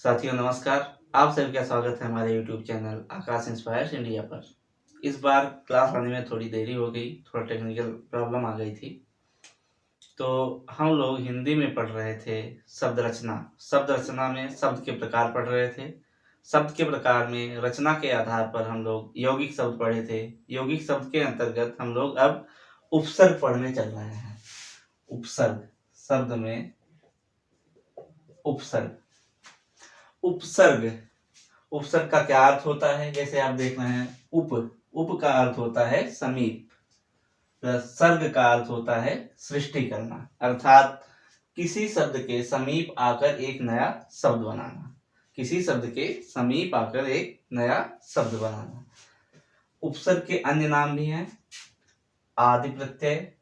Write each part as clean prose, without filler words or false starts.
साथियों नमस्कार। आप सभी का स्वागत है हमारे YouTube चैनल आकाश इंस्पायर्स इंडिया पर। इस बार क्लास आने में थोड़ी देरी हो गई, थोड़ा टेक्निकल प्रॉब्लम आ गई थी। तो हम लोग हिंदी में पढ़ रहे थे शब्द रचना। शब्द रचना में शब्द के प्रकार पढ़ रहे थे। शब्द के प्रकार में रचना के आधार पर हम लोग यौगिक शब्द पढ़े थे। यौगिक शब्द के अंतर्गत हम लोग अब उपसर्ग पढ़ने चल रहे हैं। उपसर्ग शब्द में उपसर्ग। उपसर्ग उपसर्ग का क्या अर्थ होता है? जैसे आप देख रहे हैं, उप का अर्थ होता है समीप, सर्ग का अर्थ होता है सृष्टि करना, अर्थात किसी शब्द के समीप आकर एक नया शब्द बनाना। किसी शब्द के समीप आकर एक नया शब्द बनाना। उपसर्ग के अन्य नाम भी हैं, आदि प्रत्यय,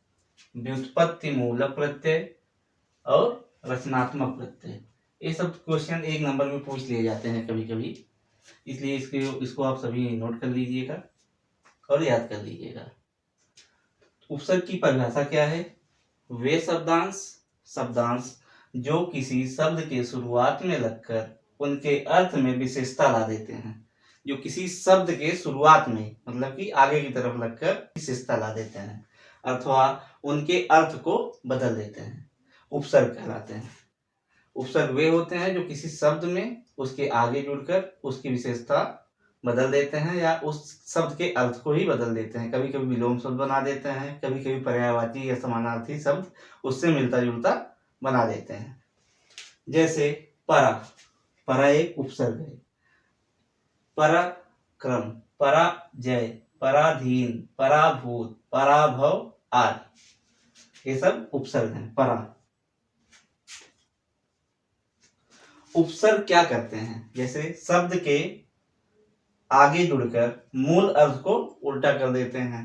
व्युत्पत्ति मूलक प्रत्यय और रचनात्मक प्रत्यय। ये सब क्वेश्चन एक नंबर में पूछ लिए जाते हैं कभी कभी, इसलिए इसको आप सभी नोट कर लीजिएगा और याद कर लीजिएगा। उपसर्ग की परिभाषा क्या है? वे शब्दांश जो किसी शब्द के शुरुआत में लगकर उनके अर्थ में विशेषता ला देते हैं। जो किसी शब्द के शुरुआत में, मतलब कि आगे की तरफ लगकर विशेषता ला देते हैं अथवा उनके अर्थ को बदल देते हैं, उपसर्ग कहलाते हैं। उपसर्ग वे होते हैं जो किसी शब्द में उसके आगे जुड़कर उसकी विशेषता बदल देते हैं या उस शब्द के अर्थ को ही बदल देते हैं। कभी कभी विलोम शब्द बना देते हैं, कभी कभी पर्यायवाची या समानार्थी शब्द उससे मिलता जुलता बना देते हैं। जैसे परा एक उपसर्ग है। पराक्रम, पराजय, पराधीन, पराभूत, पराभव आदि ये सब उपसर्ग हैं। परा उपसर्ग क्या करते हैं? जैसे शब्द के आगे जुड़कर मूल अर्थ को उल्टा कर देते हैं,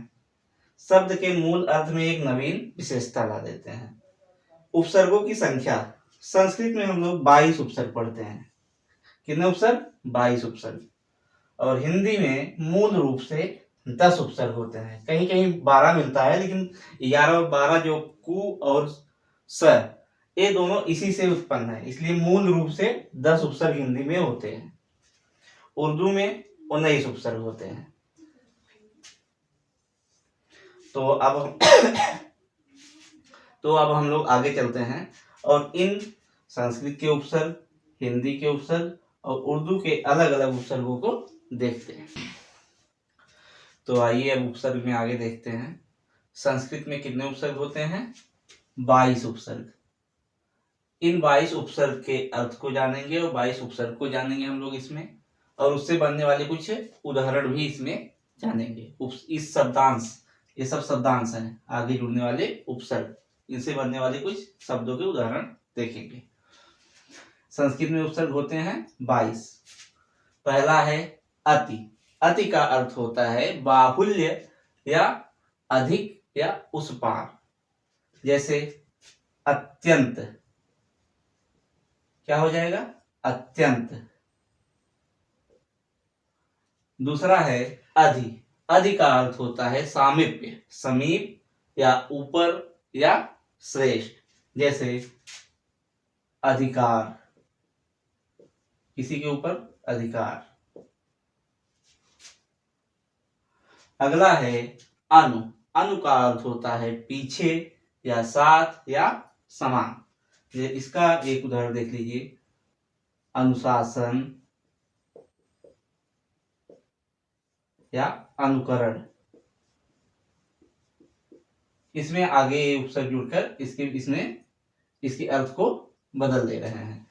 शब्द के मूल अर्थ में एक नवीन विशेषता ला देते हैं। उपसर्गों की संख्या, संस्कृत में हम लोग 22 उपसर्ग पढ़ते हैं। कितने उपसर्ग? 22 उपसर्ग। और हिंदी में मूल रूप से 10 उपसर्ग होते हैं। कहीं कहीं 12 मिलता है, लेकिन 11 और 12 जो कु और स ये दोनों इसी से उत्पन्न है, इसलिए मूल रूप से 10 उपसर्ग हिंदी में होते हैं। उर्दू में 19 उपसर्ग होते हैं। तो अब हम लोग आगे चलते हैं और इन संस्कृत के उपसर्ग, हिंदी के उपसर्ग और उर्दू के अलग अलग उपसर्गों को देखते हैं। तो आइए अब उपसर्ग में आगे देखते हैं। संस्कृत में कितने उपसर्ग होते हैं? 22 उपसर्ग। इन 22 उपसर्ग के अर्थ को जानेंगे और 22 उपसर्ग को जानेंगे हम लोग इसमें, और उससे बनने वाले कुछ उदाहरण भी इसमें जानेंगे। इस शब्दांश, ये सब शब्दांश हैं, आगे जुड़ने वाले उपसर्ग, इनसे बनने वाले कुछ शब्दों के उदाहरण देखेंगे। संस्कृत में उपसर्ग होते हैं 22। पहला है अति। अति का अर्थ होता है बाहुल्य या अधिक या उस पार। जैसे अत्यंत, क्या हो जाएगा? अत्यंत। दूसरा है अधि। अधि का अर्थ होता है सामीप्य, समीप या ऊपर या श्रेष्ठ। जैसे अधिकार, किसी के ऊपर अधिकार। अगला है अनु। अनु का अर्थ होता है पीछे या साथ या समान। इसका एक उदाहरण देख लीजिए, अनुशासन या अनुकरण। इसमें आगे उपसर्ग जुड़कर इसके अर्थ को बदल दे रहे हैं।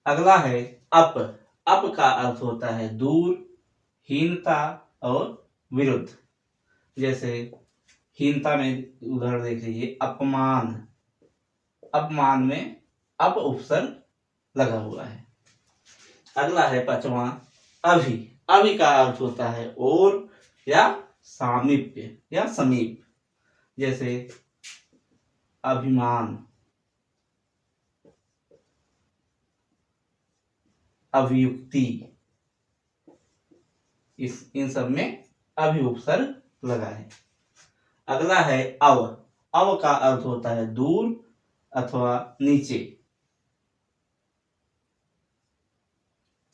अगला है अप। अप का अर्थ होता है दूर, हीनता और विरुद्ध। जैसे हीनता में उदाहरण देख लीजिए, अपमान। अपमान में अप उपसर्ग लगा हुआ है। अगला है 5वां अभि। अभि का अर्थ होता है और या सामीप्य या समीप। जैसे अभिमान, अभियुक्ति, इन सब में अभि उपसर्ग लगा है। अगला है अव। अव का अर्थ होता है दूर अथवा नीचे।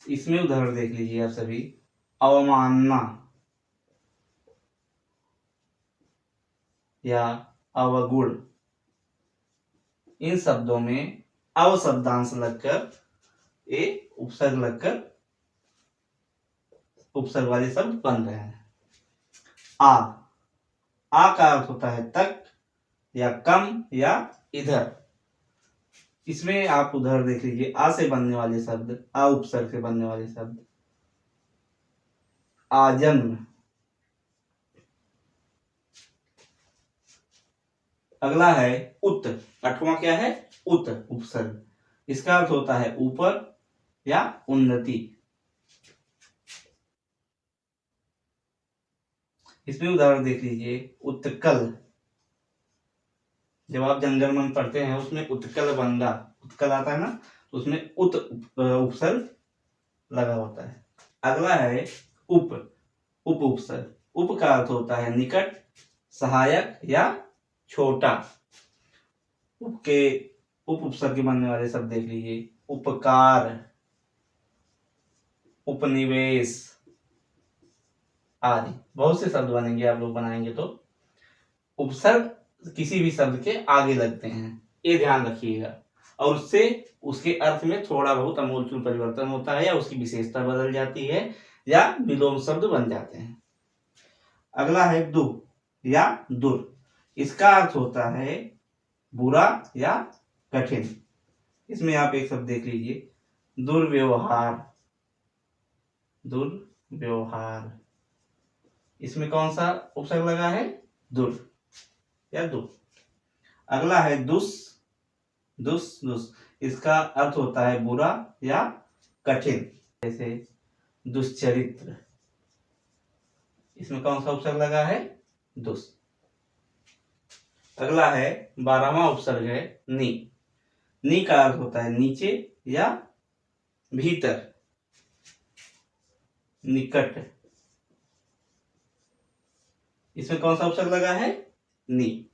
इसमें उदाहरण देख लीजिए आप सभी। अवमानना या अवगुण, इन शब्दों में अव शब्दांश लगकर ए उपसर्ग लगकर उपसर्ग वाले शब्द बन रहे हैं। आ का अर्थ होता है तक या कम या इधर। इसमें आप उदाहरण देख लीजिए। आ से बनने वाले शब्द, आ उपसर्ग से बनने वाले शब्द, आजन्म। अगला है उत। 8वां क्या है? उत उपसर्ग। इसका अर्थ होता है ऊपर या उन्नति। इसमें उदाहरण देख लीजिए। उत्कल, जब आप जनगणमन पढ़ते हैं उसमें उत्कल बंगा, उत्कल आता है ना, तो उसमें उत उपसर्ग लगा होता है। अगला है उप उपसर्ग। उप का अर्थ होता है निकट, सहायक या छोटा। उप के उपसर्ग के बनने वाले शब्द देख लीजिए। उपकार, उपनिवेश आदि बहुत से शब्द बनेंगे, आप लोग बनाएंगे तो। उपसर्ग किसी भी शब्द के आगे लगते हैं, ये ध्यान रखिएगा, और उससे उसके अर्थ में थोड़ा बहुत आमूलचूल परिवर्तन होता है या उसकी विशेषता बदल जाती है या विलोम शब्द बन जाते हैं। अगला है दु या दुर। इसका अर्थ होता है बुरा या कठिन। इसमें आप एक शब्द देख लीजिए। दुर्व्यवहार, दुर्व्यवहार। इसमें कौन सा उपसर्ग लगा है? दुर या दु। अगला है दुस दुस। इसका अर्थ होता है बुरा या कठिन, जैसे दुश्चरित्र। इसमें कौन सा उपसर्ग लगा है? दुस। अगला है 12वां उपसर्ग है नी। नी का अर्थ होता है नीचे या भीतर, निकट। इसमें कौन सा उपसर्ग लगा है? नी।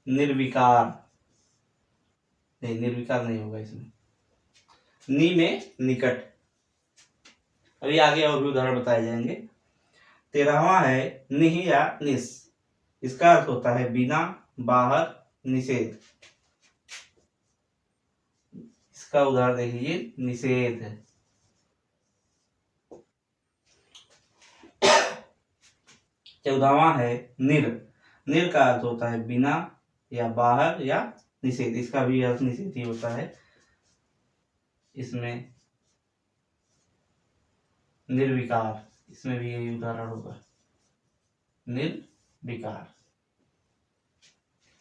निर्विकार, नहीं निर्विकार नहीं होगा इसमें। नी में निकट। अभी आगे और भी उदाहरण बताए जाएंगे। 13वां है निह या निस। इसका अर्थ होता है बिना, बाहर, निषेध। इसका उदाहरण देख लीजिए। निषेध। 14वां है निर। निर का अर्थ होता है बिना या बाहर या निषेध। इसका भी अर्थ निषेध ही होता है। इसमें निर्विकार, इसमें भी यही उदाहरण होगा, निर्विकार।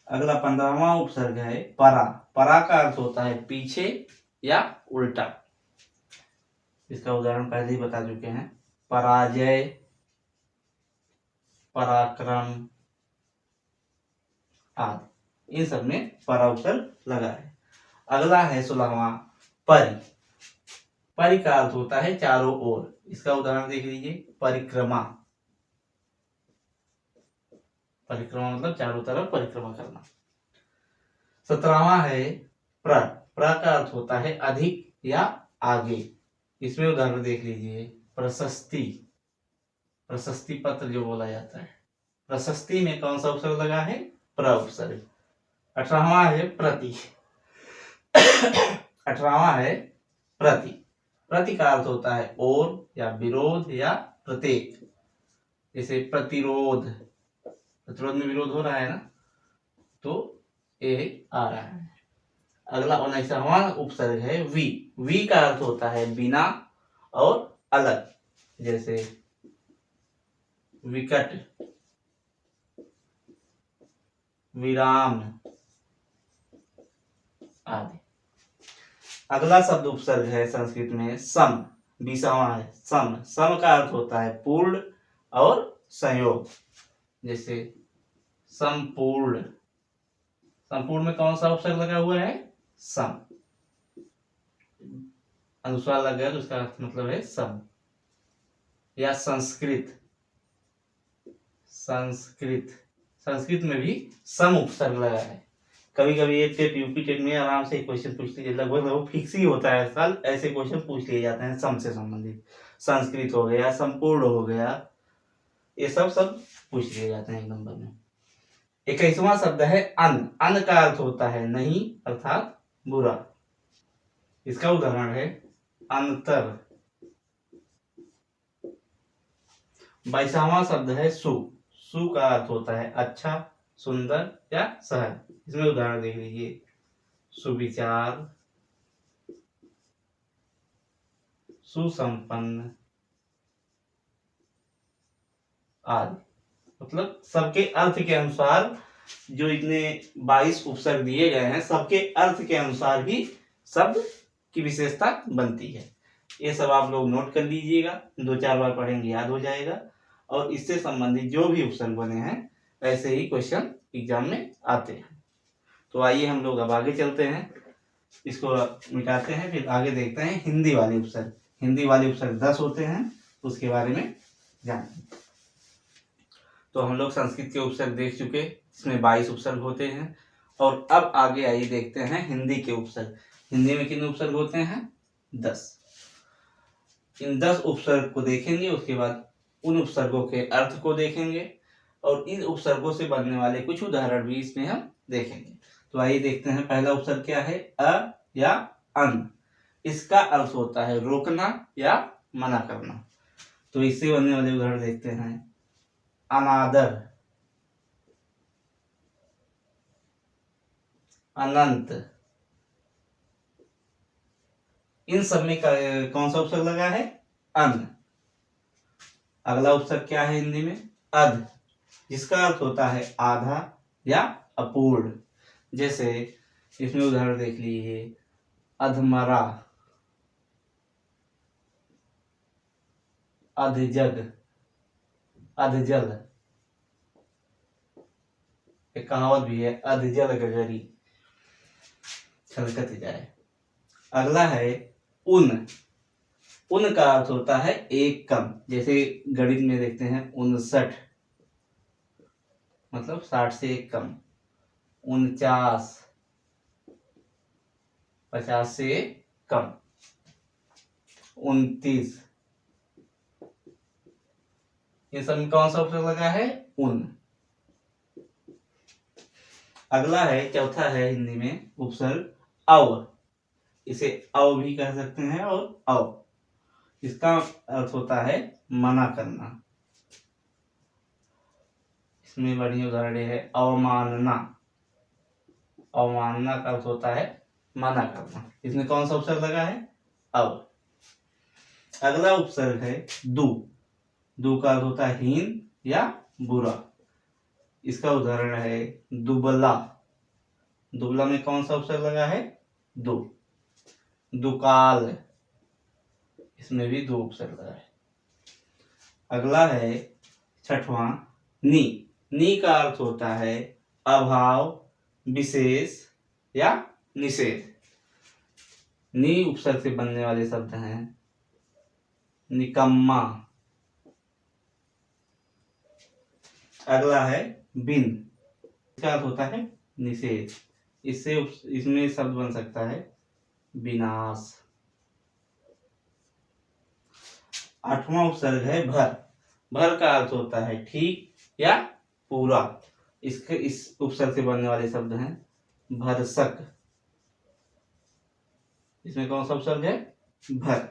अगला 15वां उपसर्ग है परा। परा का अर्थ होता है पीछे या उल्टा। इसका उदाहरण पहले ही बता चुके हैं। पराजय, पराक्रम आदि, इन सब में परा उपसर्ग लगा है। अगला है 16वां परि। परि का अर्थ होता है चारों ओर। इसका उदाहरण देख लीजिए। परिक्रमा, परिक्रमा मतलब चारों तरफ परिक्रमा करना। 17वां है प्र। प्र का अर्थ होता है अधिक या आगे। इसमें उदाहरण देख लीजिए। प्रशस्ति, प्रशस्ति पत्र जो बोला जाता है। प्रशस्ति में कौन सा उपसर्ग लगा है? प्र उपसर्ग। 18वां है प्रति। 18वां है प्रति। प्रति का अर्थ होता है और या विरोध या प्रत्येक। जैसे प्रतिरोध, प्रतिरोध में विरोध हो रहा है ना, तो ये आ रहा है। अगला 19वां उपसर्ग है वी। वी का अर्थ होता है बिना और अलग, जैसे विकट, विराम आदि। अगला शब्द उपसर्ग है संस्कृत में सम। 20वां है सम। सम का अर्थ होता है पूर्ण और संयोग, जैसे संपूर्ण। संपूर्ण में कौन सा उपसर्ग लगा हुआ है? सम। अनुस्वार लग गया तो उसका अर्थ मतलब है सम। या संस्कृत, संस्कृत। संस्कृत में भी सम उपसर्ग लगा है। कभी कभी एक टेट यूपी टेट में आराम से क्वेश्चन पूछ लीजिए, लगभग फिक्स ही होता है साल, ऐसे क्वेश्चन पूछ लिए जाते हैं सम से संबंधित। संस्कृत हो गया, संपूर्ण हो गया, ये सब पूछ लिए जाते हैं एक नंबर में। 21वां शब्द है अन। अन का अर्थ होता है नहीं अर्थात बुरा। इसका उदाहरण है अंतर। 22वां शब्द है सु। सु का अर्थ होता है अच्छा, सुंदर या सहज। इसमें उदाहरण देख लीजिए, सुविचार, सुसंपन्न आदि। मतलब सबके अर्थ के अनुसार जो इतने 22 उपसर्ग दिए गए हैं, सबके अर्थ के अनुसार ही शब्द की विशेषता बनती है। ये सब आप लोग नोट कर लीजिएगा, 2-4 बार पढ़ेंगे याद हो जाएगा। और इससे संबंधित जो भी उपसर्ग बने हैं ऐसे ही क्वेश्चन एग्जाम में आते हैं। तो आइए हम लोग अब आगे चलते हैं, इसको मिटाते हैं, फिर आगे देखते हैं हिंदी वाले उपसर्ग। हिंदी वाले उपसर्ग 10 होते हैं, उसके बारे में जानेंगे। तो हम लोग संस्कृत के उपसर्ग देख चुके, इसमें 22 उपसर्ग होते हैं। और अब आगे आइए देखते हैं हिंदी के उपसर्ग। हिंदी में कितने उपसर्ग होते हैं? 10। इन 10 उपसर्ग को देखेंगे, उसके बाद उन उपसर्गों के अर्थ को देखेंगे और इन उपसर्गों से बनने वाले कुछ उदाहरण भी इसमें हम देखेंगे। तो आइए देखते हैं, पहला उपसर्ग क्या है? अ या अन। इसका अर्थ होता है रोकना या मना करना। तो इससे बनने वाले उदाहरण देखते हैं, अनादर, अनंत। इन सब में कौन सा उपसर्ग लगा है? अन। अगला उपसर्ग क्या है हिंदी में? अध, जिसका अर्थ होता है आधा या अपूर्ण। जैसे इसमें उदाहरण देख लीजिए, अधमरा, अधजग, अधजल। एक कहावत भी है, अधजल गगरी छलकत जाए। अगला है उन। उन का अर्थ होता है एक कम। जैसे गणित में देखते हैं 59, मतलब 60 से एक कम। 49, 50 से कम। 29, इन सब में कौन सा उपसर्ग लगा है? उन। अगला है, चौथा है हिंदी में उपसर्ग अव। इसे अव भी कह सकते हैं और अव। इसका अर्थ होता है मना करना। इसमें बढ़िया उदाहरण है अवमानना। अवमानना का अर्थ होता है मना करना। इसमें कौन सा उपसर्ग लगा है? अव। अगला उपसर्ग है दु। दु का अर्थ होता है हीन या बुरा। इसका उदाहरण है दुबला। दुबला में कौन सा उपसर्ग लगा है? दु। दुकाल, इसमें भी 2 उपसर्ग लगा है। अगला है छठवां नी। नी का अर्थ होता है अभाव, विशेष या निषेध। नी उपसर्ग से बनने वाले शब्द हैं निकम्मा। अगला है बिन। इसका अर्थ होता है निषेध। इसमें शब्द बन सकता है विनाश। 8वां उपसर्ग है भर। भर का अर्थ होता है ठीक या पूरा। इस उपसर्ग से बनने वाले शब्द हैं भरसक। इसमें कौन सा उपसर्ग है? भर।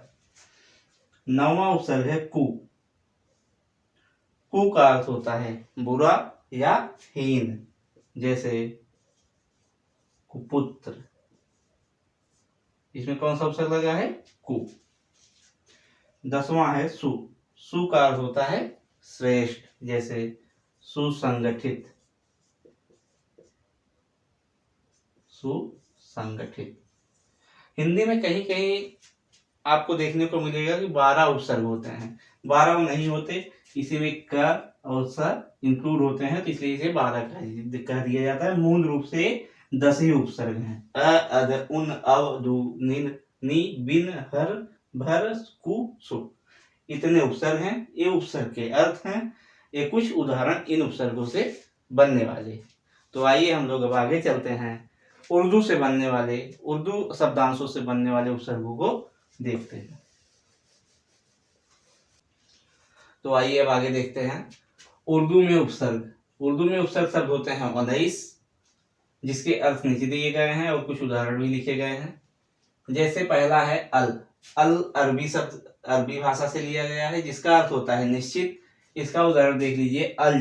9वां उपसर्ग है कु। कु का अर्थ होता है बुरा या हीन। जैसे कुपुत्र। इसमें कौन सा उपसर्ग लगा है? कु। 10वां है सु। सु का अर्थ होता है श्रेष्ठ। जैसे सुसंगठित। सुसंगठित। हिंदी में कहीं कहीं आपको देखने को मिलेगा कि 12 उपसर्ग होते हैं। 12 नहीं होते, इसी में क और स इंक्लूड होते हैं, तो इसलिए इसे 12 कह दिया जाता है। मूल रूप से 10 ही उपसर्ग हैं। अ, अद, उन, अव, दु, निन, नी, बिन, हर, भर, कु, सु। इतने उपसर्ग हैं। ये उपसर्ग के अर्थ हैं। ये कुछ उदाहरण इन उपसर्गों से बनने वाले। तो आइए हम लोग अब आगे चलते हैं उर्दू शब्दांशों से बनने वाले उपसर्गों को देखते हैं। तो आइए अब आगे देखते हैं उर्दू में उपसर्ग शब्द होते हैं 19, जिसके अर्थ नीचे दिए गए हैं और कुछ उदाहरण भी लिखे गए हैं। जैसे पहला है अल अरबी भाषा से लिया गया है, जिसका अर्थ होता है निश्चित। इसका उदाहरण देख लीजिए, अल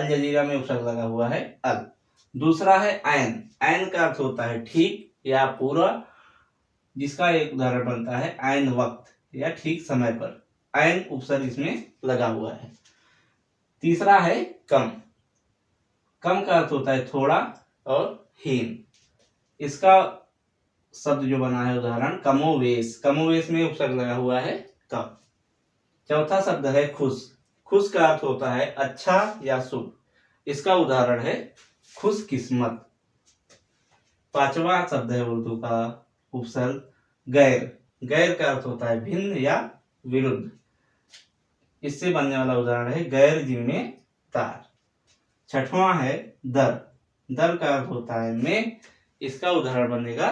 जजीरा में उपसर्ग लगा हुआ है अल। दूसरा है ऐन का अर्थ होता है ठीक या पूरा, जिसका एक उदाहरण बनता है ऐन वक्त या ठीक समय पर। ऐन उपसर्ग इसमें लगा हुआ है। तीसरा है कम का अर्थ होता है थोड़ा और हीन। इसका शब्द जो बना है उदाहरण कमोवेश में उपसर्ग लगा हुआ है कम। चौथा शब्द है खुश का अर्थ होता है अच्छा या शुभ। इसका उदाहरण है खुशकिस्मत। पांचवा शब्द है उर्दू का उपसर्ग गैर का अर्थ होता है भिन्न या विरुद्ध। इससे बनने वाला उदाहरण है गैर जिम्मेदार। छठवां है दर का अर्थ होता है में। इसका उदाहरण बनेगा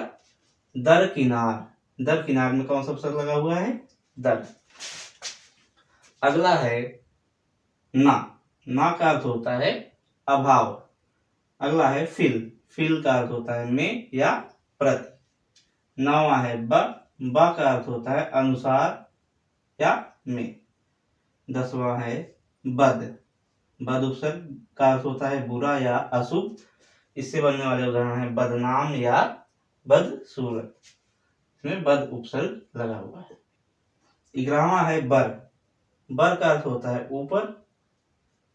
दरकिनार में कौन सा उपसर्ग लगा हुआ है दर। अगला है ना का अर्थ होता है अभाव। अगला है फिल का अर्थ होता है में या प्रति। 9वां है ब का अर्थ होता है अनुसार या में। 10वां है बद उपसर्ग का अर्थ होता है बुरा या अशुभ। इससे बनने वाले उदाहरण है बदनाम या बदसूरत। इसमें बद उपसर्ग लगा हुआ है। 11वां है बर का अर्थ होता है ऊपर।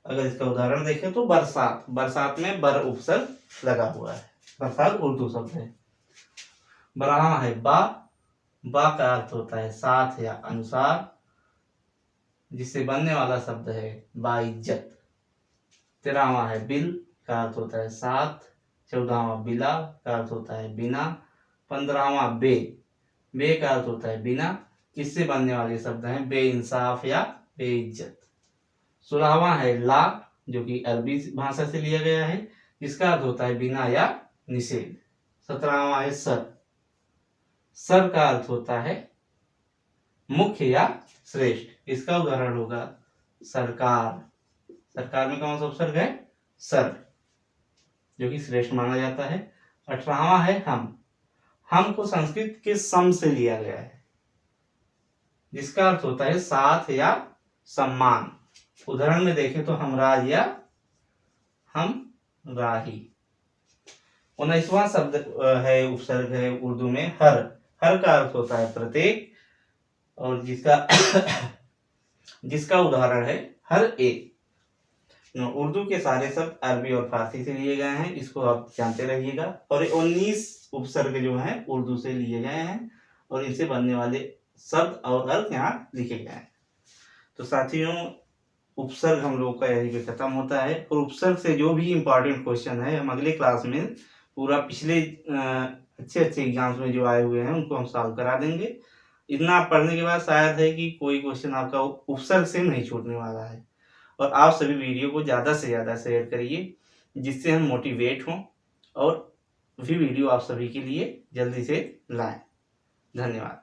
अगर इसका उदाहरण देखें तो बरसात में बर उपसर्ग लगा हुआ है। बरसात उर्दू शब्द है। 12वां है बा का अर्थ होता है साथ या अनुसार, जिससे बनने वाला शब्द है बाइज्जत। 13वां है बिल का अर्थ होता है साथ। 14वां बिला का अर्थ होता है बिना। 15वां बे का अर्थ होता है बिना। इससे बनने वाले शब्द हैं बेइंसाफ या बेइज्जत। 16वां है ला, जो कि अरबी भाषा से लिया गया है, जिसका अर्थ होता है बिना या निषेध। 17वां है सर का अर्थ होता है मुख्य या श्रेष्ठ। इसका उदाहरण होगा सरकार में कौन सा उपसर्ग है सर, जो कि श्रेष्ठ माना जाता है। 18वां है हम को संस्कृत के सम से लिया गया है, जिसका अर्थ होता है साथ या सम्मान। उदाहरण में देखें तो हमराज या हमराही। 19वां शब्द है उपसर्ग है उर्दू में हर का अर्थ होता है प्रत्येक, और जिसका उदाहरण है हर एक। उर्दू के सारे शब्द अरबी और फारसी से लिए गए हैं, इसको आप जानते रहिएगा। और 19 उपसर्ग जो हैं उर्दू से लिए गए हैं, और इनसे बनने वाले शब्द और अर्थ यहाँ लिखे गए हैं। तो साथियों, उपसर्ग हम लोग का यही पे खत्म होता है। और उपसर्ग से जो भी इम्पोर्टेंट क्वेश्चन है हम अगले क्लास में पूरा पिछले अच्छे एग्जाम्स में जो आए हुए हैं उनको हम सॉल्व करा देंगे। इतना पढ़ने के बाद शायद है कि कोई क्वेश्चन आपका उपसर्ग से नहीं छूटने वाला है। और आप सभी वीडियो को ज़्यादा से ज़्यादा शेयर करिए, जिससे हम मोटिवेट हों और भी वीडियो आप सभी के लिए जल्दी से लाएं। धन्यवाद।